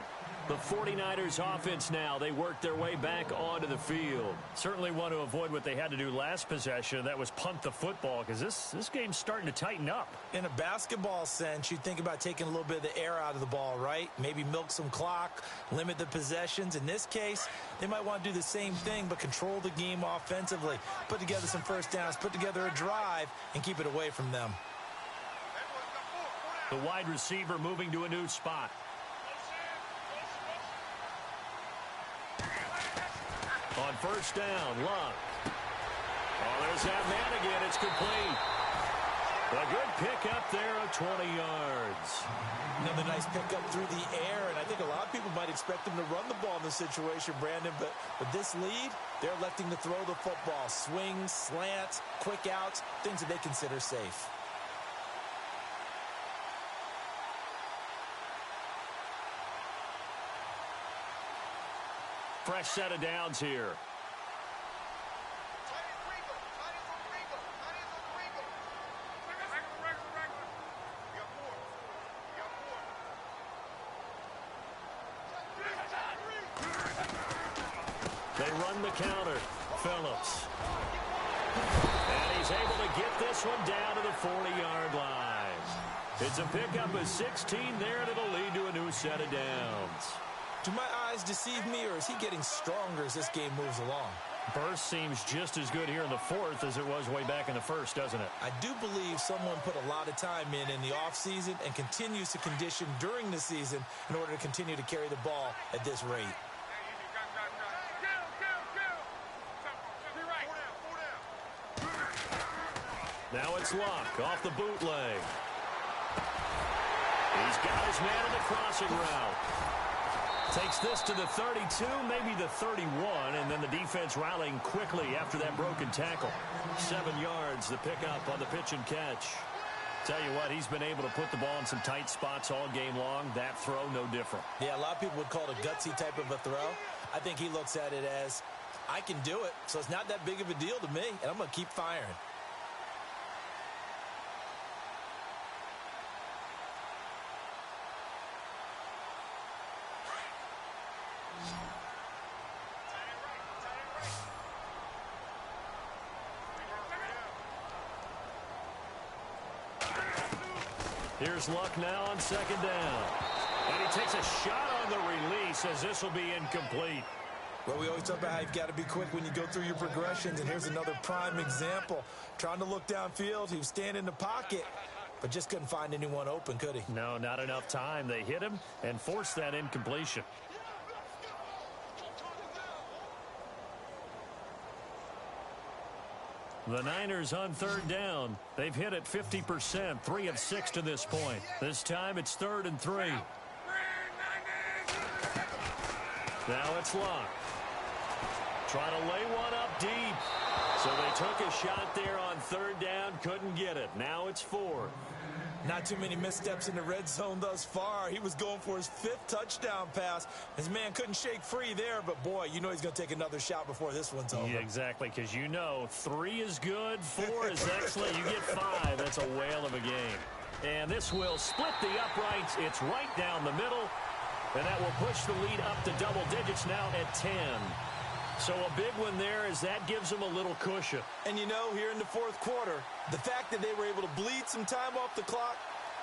A: The 49ers offense now, they work their way back onto the field. Certainly want to avoid what they had to do last possession. That was punt the football because this game's starting to tighten up.
B: In a basketball sense, you think about taking a little bit of the air out of the ball, right? Maybe milk some clock, limit the possessions. In this case, they might want to do the same thing but control the game offensively. Put together some first downs, put together a drive, and keep it away from them.
A: The wide receiver moving to a new spot. On first down, Luck. Oh, there's that man again. It's complete. A good pickup there of 20 yards.
B: Another nice pickup through the air, and I think a lot of people might expect him to run the ball in this situation, Brandon, but with this lead, they're electing to throw the football. Swings, slants, quick outs, things that they consider safe.
A: Fresh set of downs here. They run the counter. Phillips. And he's able to get this one down to the 40-yard line. It's a pickup of 16 there, and it'll lead to a new set of downs.
B: Do my eyes deceive me, or is he getting stronger as this game moves along?
C: Burst seems just as good here in the fourth as it was way back in the first, doesn't it?
B: I do believe someone put a lot of time in the offseason and continues to condition during the season in order to continue to carry the ball at this rate.
A: Now it's Luck off the bootleg. He's got his man in the crossing route. Takes this to the 32, maybe the 31, and then the defense rallying quickly after that broken tackle. 7 yards, the pickup on the pitch and catch. Tell you what, he's been able to put the ball in some tight spots all game long. That throw, no different.
B: Yeah, a lot of people would call it a gutsy type of a throw. I think he looks at it as, I can do it, so it's not that big of a deal to me, and I'm going to keep firing.
A: Here's Luck now on second down. And he takes a shot on the release as this will be incomplete.
B: Well, we always talk about how you've got to be quick when you go through your progressions, and here's another prime example. Trying to look downfield, he was standing in the pocket, but just couldn't find anyone open, could he?
C: No, not enough time. They hit him and forced that incompletion. The Niners on third down. They've hit it 50%, 3 of 6 to this point. This time it's 3rd and 3.
A: Now it's Luck. Trying to lay one up deep. So they took a shot there on third down, couldn't get it. Now it's 4.
B: Not too many missteps in the red zone thus far. He was going for his 5th touchdown pass. His man couldn't shake free there, but boy, you know he's going to take another shot before this one's over.
C: Yeah, exactly, because you know 3 is good, 4 is excellent. You get 5. That's a whale of a game.
A: And this will split the uprights. It's right down the middle. And that will push the lead up to double digits now at 10. So a big one there as that gives them a little cushion.
B: And you know, here in the 4th quarter, the fact that they were able to bleed some time off the clock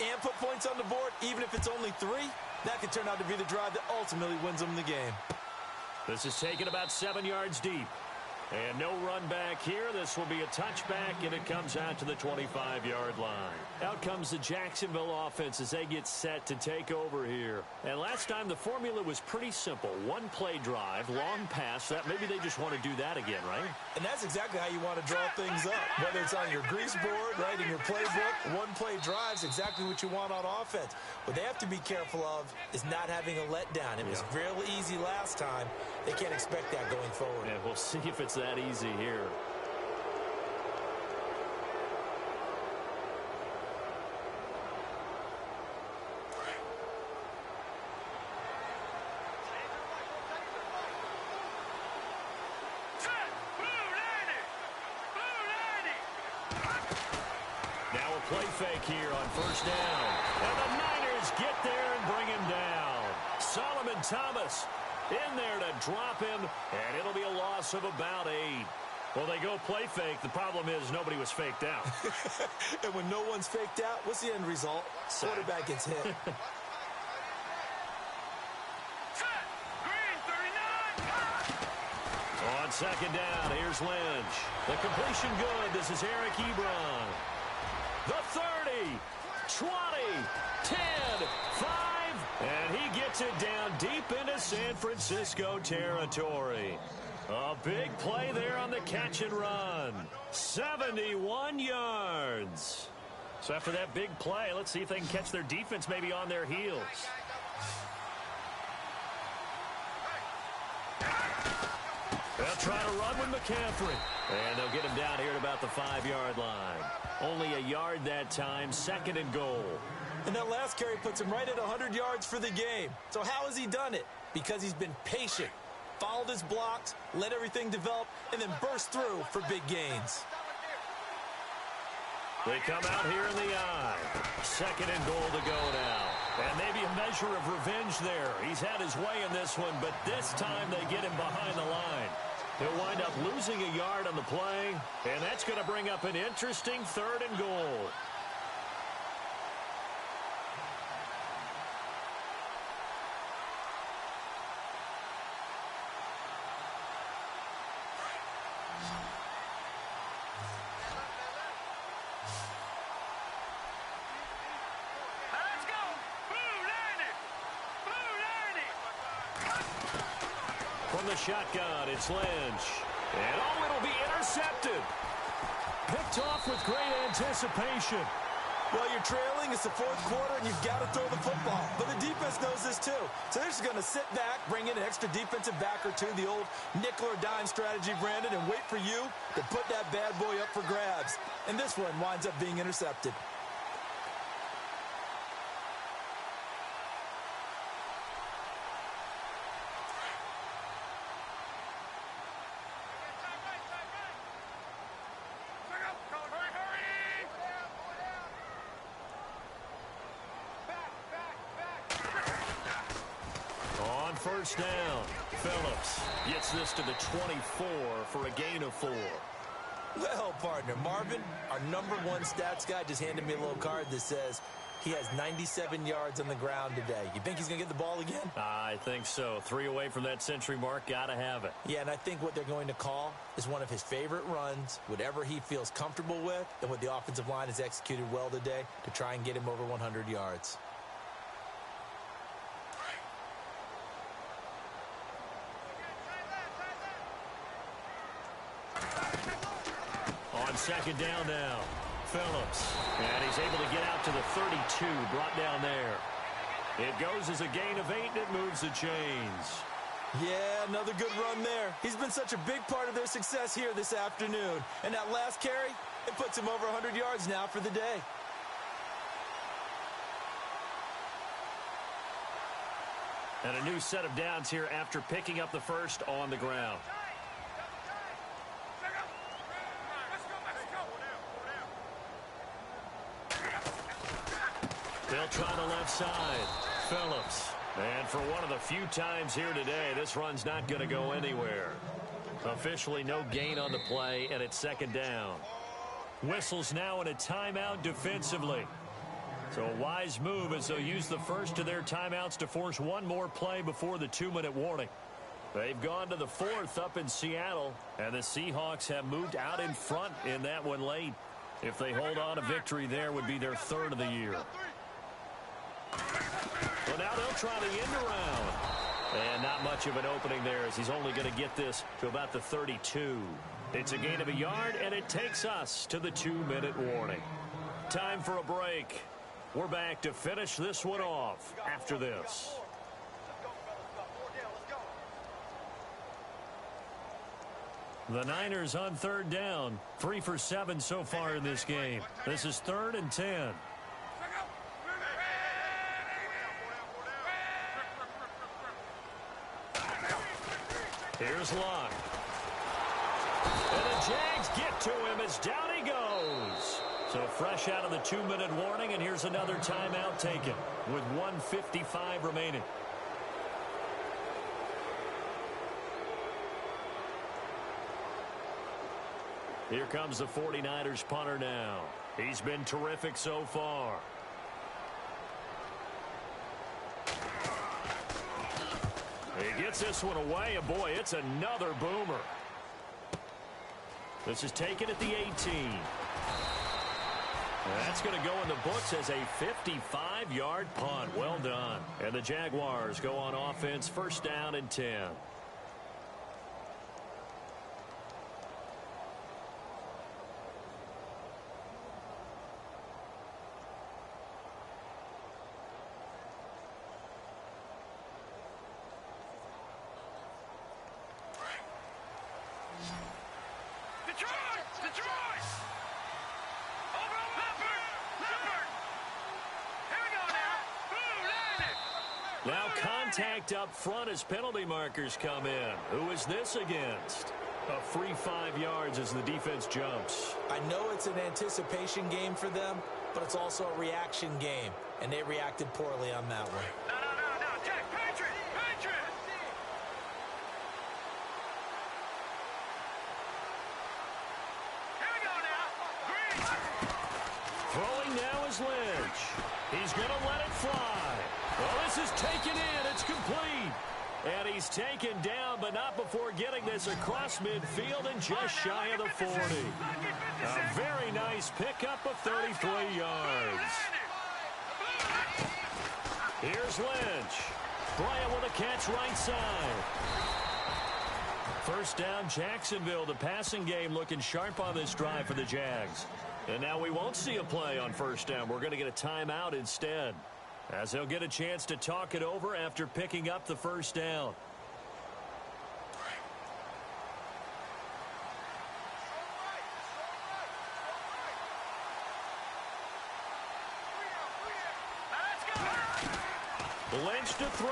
B: and put points on the board, even if it's only 3, that could turn out to be the drive that ultimately wins them the game.
A: This is taken about 7 yards deep. And no run back here. This will be a touchback, and it comes out to the 25-yard line. Out comes the Jacksonville offense as they get set to take over here. And last time the formula was pretty simple. 1-play drive, long pass. That maybe they just want to do that again, right?
B: And that's exactly how you want to draw things up. Whether it's on your grease board, right, in your playbook, 1-play drive's exactly what you want on offense. What they have to be careful of is not having a letdown. It was real easy last time. They can't expect that going forward.
A: Yeah, we'll see if it's that easy here. Now a play fake here on first down. And the Niners get there and bring him down. Solomon Thomas in there to drop him, and it'll be a loss of about 8. Well, they go play fake. The problem is nobody was faked out.
B: And when no one's faked out, what's the end result? Quarterback gets hit.
A: On second down, here's Lynch. The completion good. This is Eric Ebron. The 30. 10, 5, and he gets it down deep into San Francisco territory. A big play there on the catch and run. 71 yards. So after that big play, let's see if they can catch their defense maybe on their heels. They'll try to run with McCaffrey. And they'll get him down here at about the 5-yard line. Only a yard that time, 2nd and goal.
B: And that last carry puts him right at 100 yards for the game. So how has he done it? Because he's been patient, followed his blocks, let everything develop, and then burst through for big gains.
A: They come out here in the eye. 2nd and goal to go now. And maybe a measure of revenge there. He's had his way in this one, but this time they get him behind the line. He'll wind up losing a yard on the play, and that's going to bring up an interesting 3rd and goal. From the shotgun, it's Lynch. And oh, it'll be intercepted. Picked off with great anticipation.
B: Well, you're trailing. It's the 4th quarter, and you've got to throw the football. But the defense knows this, too. So they're just going to sit back, bring in an extra defensive back or two, the old nickel or dime strategy, Brandon, and wait for you to put that bad boy up for grabs. And this one winds up being intercepted.
A: First down. Phillips gets this to the 24 for a gain of 4.
B: Well, partner, Marvin, our #1 stats guy, just handed me a little card that says he has 97 yards on the ground today. You think he's going to get the ball again?
A: I think so. 3 away from that century mark. Got to have it.
B: Yeah, and I think what they're going to call is one of his favorite runs, whatever he feels comfortable with, and what the offensive line has executed well today to try and get him over 100 yards.
A: On 2nd down now, Phillips. And he's able to get out to the 32, brought down there. It goes as a gain of 8, and it moves the chains.
B: Yeah, another good run there. He's been such a big part of their success here this afternoon. And that last carry, it puts him over 100 yards now for the day.
A: And a new set of downs here after picking up the first on the ground. They'll try the left side. Phillips. And for one of the few times here today, this run's not going to go anywhere. Officially no gain on the play, and it's 2nd down. Whistles now in a timeout defensively. So a wise move as they'll use the first of their timeouts to force one more play before the 2-minute warning. They've gone to the 4th up in Seattle, and the Seahawks have moved out in front in that one late. If they hold on to victory there, would be their 3rd of the year. So now they'll try the end around. And not much of an opening there as he's only going to get this to about the 32. It's a gain of a yard, and it takes us to the 2-minute warning. Time for a break. We're back to finish this one off after this. The Niners on 3rd down. 3 for 7 so far in this game. This is 3rd and 10. Here's Luck. And the Jags get to him as down he goes. So fresh out of the 2-minute warning, and here's another timeout taken with 1:55 remaining. Here comes the 49ers punter now. He's been terrific so far. He gets this one away, and boy, it's another boomer. This is taken at the 18.
C: That's going to go in the books as a 55-yard punt. Well done. And the Jaguars go on offense, first down and 10. Now contact up front as penalty markers come in. Who is this against? A free 5 yards as the defense jumps.
B: I know it's an anticipation game for them, but it's also a reaction game, and they reacted poorly on that one.
E: No, Jack, Patriot! Here we go now. Green!
C: Throwing now is Lynch. He's going to let it fly. Well, this is taken in. It's complete. And he's taken down, but not before getting this across midfield and just shy of the 40. A very nice pickup of 33 yards. Here's Lynch. Bryant with a catch right side. First down, Jacksonville. The passing game looking sharp on this drive for the Jags. And now we won't see a play on first down. We're going to get a timeout instead, as they'll get a chance to talk it over after picking up the first down. Lynch to throw.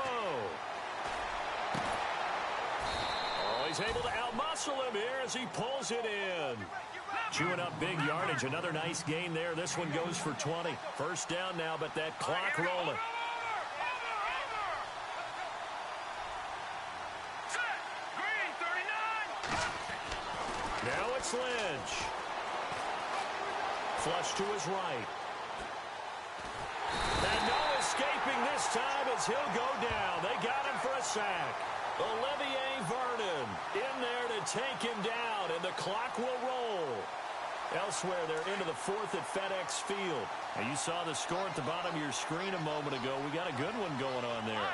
C: Oh, he's able to outmuscle him here as he pulls it in. Chewing up big yardage. Another nice gain there. This one goes for 20. First down now, but that clock rolling. Now it's Lynch. Flush to his right. And no escaping this time as he'll go down. They got him for a sack. Olivier Vernon in there to take him down, and the clock will roll. Elsewhere, they're into the fourth at FedEx Field. Now, you saw the score at the bottom of your screen a moment ago. We got a good one going on there.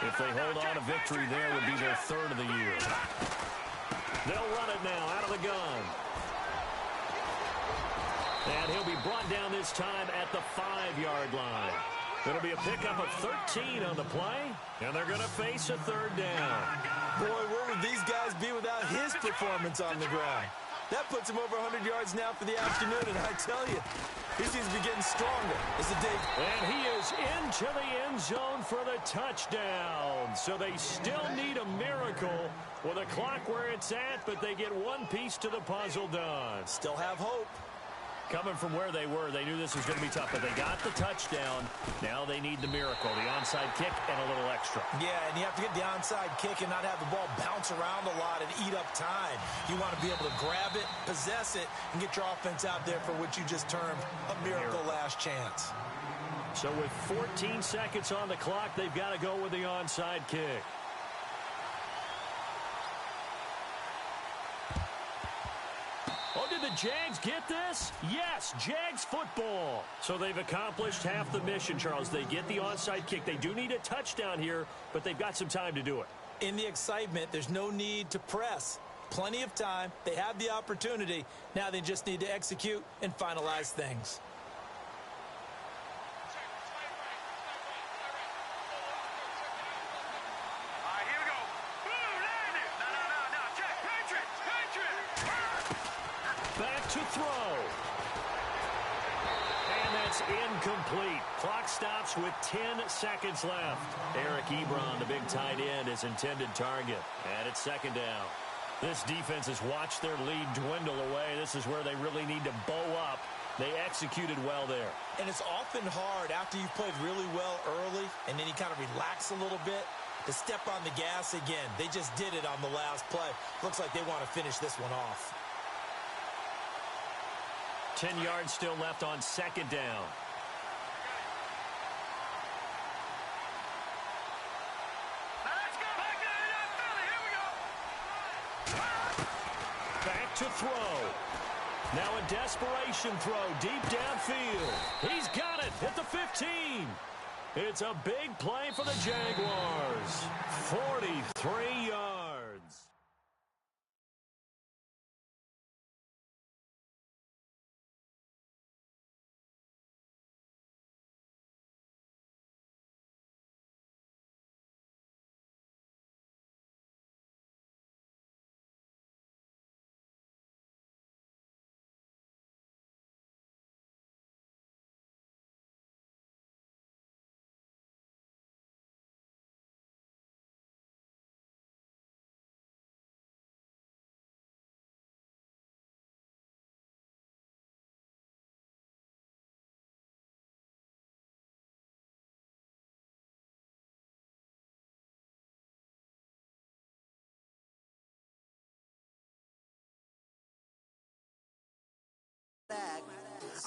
C: If they hold on, a victory there would be their third of the year. They'll run it now out of the gun. And he'll be brought down this time at the 5-yard line. It'll be a pickup of 13 on the play, and they're going to face a third down.
B: Boy, where would these guys be without his performance on the ground? That puts him over 100 yards now for the afternoon, and I tell you, he seems to be getting stronger as the day.
C: And he is into the end zone for the touchdown. So they still need a miracle with a clock where it's at, but they get one piece to the puzzle done.
B: Still have hope.
C: Coming from where they were, they knew this was going to be tough, but they got the touchdown. Now they need the miracle, the onside kick and a little extra.
B: Yeah, and you have to get the onside kick and not have the ball bounce around a lot and eat up time. You want to be able to grab it, possess it, and get your offense out there for what you just termed a miracle last chance.
C: So with 14 seconds on the clock, they've got to go with the onside kick. Oh, did the Jags get this? Yes, Jags football. So they've accomplished half the mission, Charles. They get the onside kick. They do need a touchdown here, but they've got some time to do it.
B: In the excitement, there's no need to press. Plenty of time. They have the opportunity. Now they just need to execute and finalize things.
C: Back to throw. And that's incomplete. Clock stops with 10 seconds left. Eric Ebron, the big tight end, is intended target. And it's second down. This defense has watched their lead dwindle away. This is where they really need to bow up. They executed well there.
B: And it's often hard after you've played really well early and then you kind of relax a little bit to step on the gas again. They just did it on the last play. Looks like they want to finish this one off.
C: 10 yards still left on second down. Back to throw.
A: Now a desperation throw deep downfield. He's got it at the 15. It's a big play for the Jaguars. 43 yards.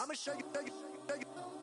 F: I'ma show you.